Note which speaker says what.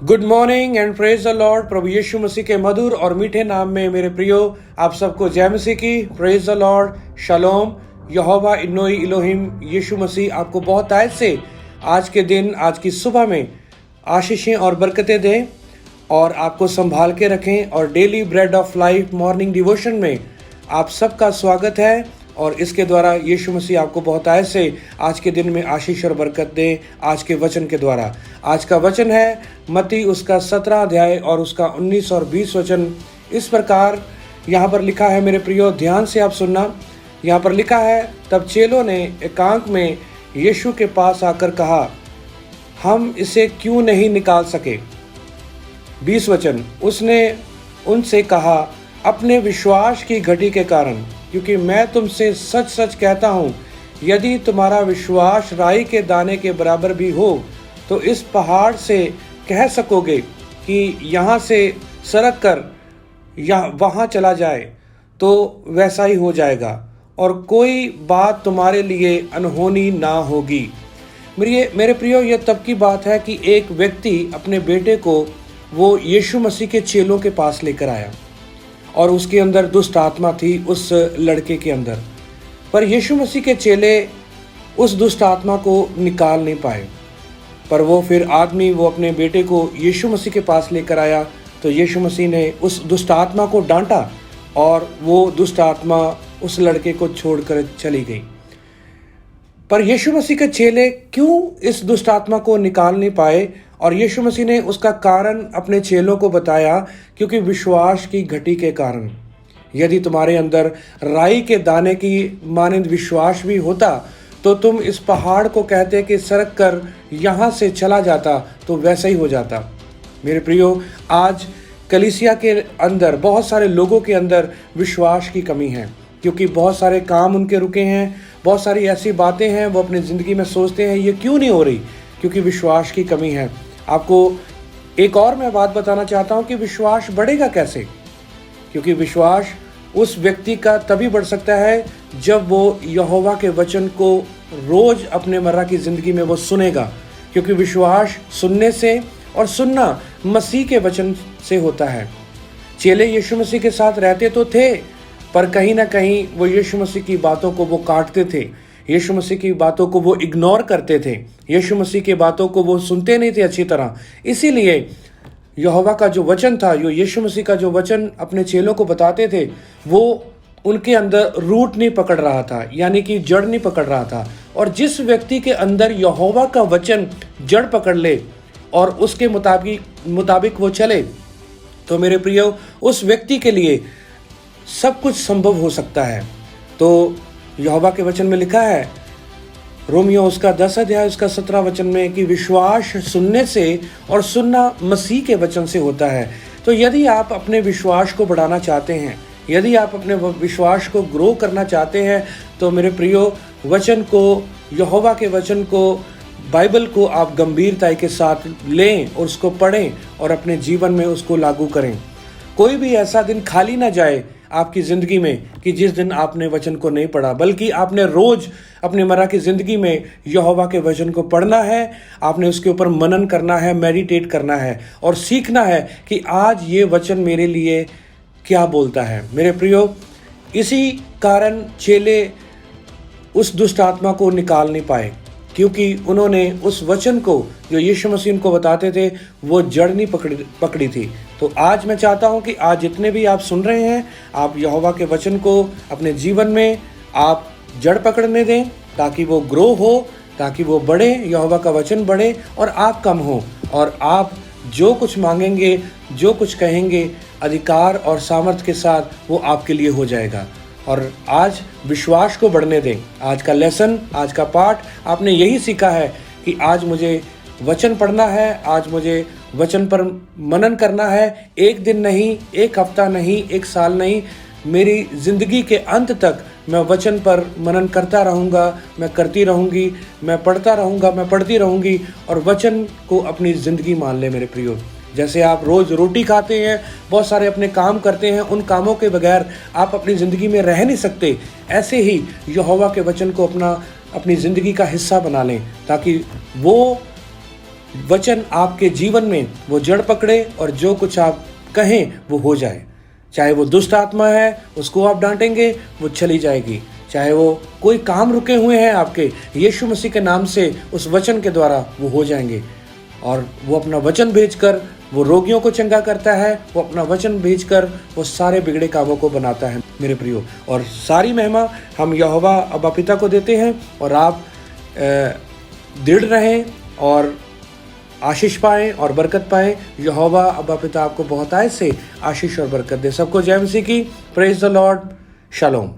Speaker 1: Good morning and praise the Lord. प्रभु यीशु मसीह के मधुर और मीठे नाम में मेरे प्रियो, आप सबको जय मसीह की। Praise the Lord, शलोम, Jehovah इन्नोई Elohim यीशु मसीह आपको बहुत आयत से आज के दिन, आज की सुबह में आशीषें और बरकतें दें और आपको संभाल के रखें। और daily bread of life morning devotion में आप सबका स्वागत है और इसके द्वारा यीशु मसीह आपको बहुत आयत से आज के दिन में आशीष और बरकत दें आज के वचन के द्वारा। आज का वचन है मत्ती उसका 17 अध्याय और उसका 19 और 20 वचन। इस प्रकार यहाँ पर लिखा है, मेरे प्रियो ध्यान से आप सुनना। यहाँ पर लिखा है, तब चेलों ने एकांत में यीशु के पास आकर कहा, हम इसे क्यों नहीं निकाल सके। 20 वचन, उसने उनसे कहा, अपने विश्वास की घटी के कारण, क्योंकि मैं तुमसे सच सच कहता हूँ, यदि तुम्हारा विश्वास राई के दाने के बराबर भी हो तो इस पहाड़ से कह सकोगे कि यहाँ से सरक कर वहाँ चला जाए तो वैसा ही हो जाएगा और कोई बात तुम्हारे लिए अनहोनी ना होगी। मेरे प्रियो, यह तब की बात है कि एक व्यक्ति अपने बेटे को वो यीशु मसीह के चेलों के पास लेकर आया और उसके अंदर दुष्ट आत्मा थी उस लड़के के अंदर। पर यीशु मसीह के चेले उस दुष्ट आत्मा को निकाल नहीं पाए। पर वो अपने बेटे को यीशु मसीह के पास लेकर आया तो यीशु मसीह ने उस दुष्ट आत्मा को डांटा और वो दुष्ट आत्मा उस लड़के को छोड़कर चली गई। पर यीशु मसीह के चेले क्यों इस दुष्ट आत्मा को निकाल नहीं पाए? और यीशु मसीह ने उसका कारण अपने चेलों को बताया, क्योंकि विश्वास की घटी के कारण। यदि तुम्हारे अंदर राई के दाने की मानंद विश्वास भी होता तो तुम इस पहाड़ को कहते कि सरक कर यहाँ से चला जाता तो वैसा ही हो जाता। मेरे प्रियो, आज कलीसिया के अंदर बहुत सारे लोगों के अंदर विश्वास की कमी है, क्योंकि बहुत सारे काम उनके रुके हैं, बहुत सारी ऐसी बातें हैं वो अपनी ज़िंदगी में सोचते हैं ये क्यों नहीं हो रही, क्योंकि विश्वास की कमी है। आपको एक और मैं बात बताना चाहता हूँ कि विश्वास बढ़ेगा कैसे, क्योंकि विश्वास उस व्यक्ति का तभी बढ़ सकता है जब वो यहोवा के वचन को रोज अपने मर्रा की ज़िंदगी में वो सुनेगा, क्योंकि विश्वास सुनने से और सुनना मसीह के वचन से होता है। चेले यीशु मसीह के साथ रहते तो थे, पर कहीं ना कहीं वो यीशु मसीह की बातों को वो काटते थे, यीशु मसीह की बातों को वो इग्नोर करते थे, यीशु मसीह की बातों को वो सुनते नहीं थे अच्छी तरह। इसीलिए यहोवा का जो वचन था, जो यीशु मसीह का जो वचन अपने चेलों को बताते थे, वो उनके अंदर रूट नहीं पकड़ रहा था, यानी कि जड़ नहीं पकड़ रहा था। और जिस व्यक्ति के अंदर यहोवा का वचन जड़ पकड़ ले और उसके मुताबिक वो चले, तो मेरे प्रियो उस व्यक्ति के लिए सब कुछ संभव हो सकता है। तो यहोवा के वचन में लिखा है, रोमियो उसका 10 अध्याय उसका 17 वचन में, कि विश्वास सुनने से और सुनना मसीह के वचन से होता है। तो यदि आप अपने विश्वास को बढ़ाना चाहते हैं, यदि आप अपने विश्वास को ग्रो करना चाहते हैं, तो मेरे प्रियो वचन को, यहोवा के वचन को, बाइबल को आप गंभीरता के साथ लें और उसको पढ़ें और अपने जीवन में उसको लागू करें। कोई भी ऐसा दिन खाली ना जाए आपकी ज़िंदगी में कि जिस दिन आपने वचन को नहीं पढ़ा, बल्कि आपने रोज़ अपने मर्रा की ज़िंदगी में यहोवा के वचन को पढ़ना है, आपने उसके ऊपर मनन करना है, मेडिटेट करना है और सीखना है कि आज ये वचन मेरे लिए क्या बोलता है। मेरे प्रियो, इसी कारण चेले उस दुष्ट आत्मा को निकाल नहीं पाए, क्योंकि उन्होंने उस वचन को जो यीशु मसीह उनको बताते थे वो जड़ नहीं पकड़ी थी। तो आज मैं चाहता हूं कि आज जितने भी आप सुन रहे हैं, आप यहोवा के वचन को अपने जीवन में आप जड़ पकड़ने दें, ताकि वो ग्रो हो, ताकि वो बढ़े, यहोवा का वचन बढ़े और आप कम हो, और आप जो कुछ मांगेंगे, जो कुछ कहेंगे, अधिकार और सामर्थ्य के साथ वो आपके लिए हो जाएगा। और आज विश्वास को बढ़ने दें। आज का लेसन, आज का पाठ आपने यही सीखा है कि आज मुझे वचन पढ़ना है, आज मुझे वचन पर मनन करना है। एक दिन नहीं, एक हफ्ता नहीं, एक साल नहीं, मेरी ज़िंदगी के अंत तक मैं वचन पर मनन करता रहूँगा, मैं करती रहूँगी, मैं पढ़ता रहूँगा, मैं पढ़ती रहूँगी और वचन को अपनी ज़िंदगी मान ले। मेरे प्रियो, जैसे आप रोज़ रोटी खाते हैं, बहुत सारे अपने काम करते हैं, उन कामों के बगैर आप अपनी ज़िंदगी में रह नहीं सकते, ऐसे ही यहोवा के वचन को अपनी ज़िंदगी का हिस्सा बना लें, ताकि वो वचन आपके जीवन में वो जड़ पकड़े और जो कुछ आप कहें वो हो जाए। चाहे वो दुष्ट आत्मा है, उसको आप डांटेंगे, वो चली जाएगी। चाहे वो कोई काम रुके हुए हैं आपके, यीशु मसीह के नाम से उस वचन के द्वारा वो हो जाएंगे। और वो अपना वचन भेजकर वो रोगियों को चंगा करता है, वो अपना वचन भेजकर वो सारे बिगड़े कामों को बनाता है मेरे प्रियो। और सारी महिमा हम यहोवा अब्बा पिता को देते हैं। और आप दृढ़ रहें और आशीष पाएं और बरकत पाएं। यहोवा अब्बा पिता आपको बहुत आय से आशीष और बरकत दे। सबको जय मसीह की। Praise the Lord. शालोम।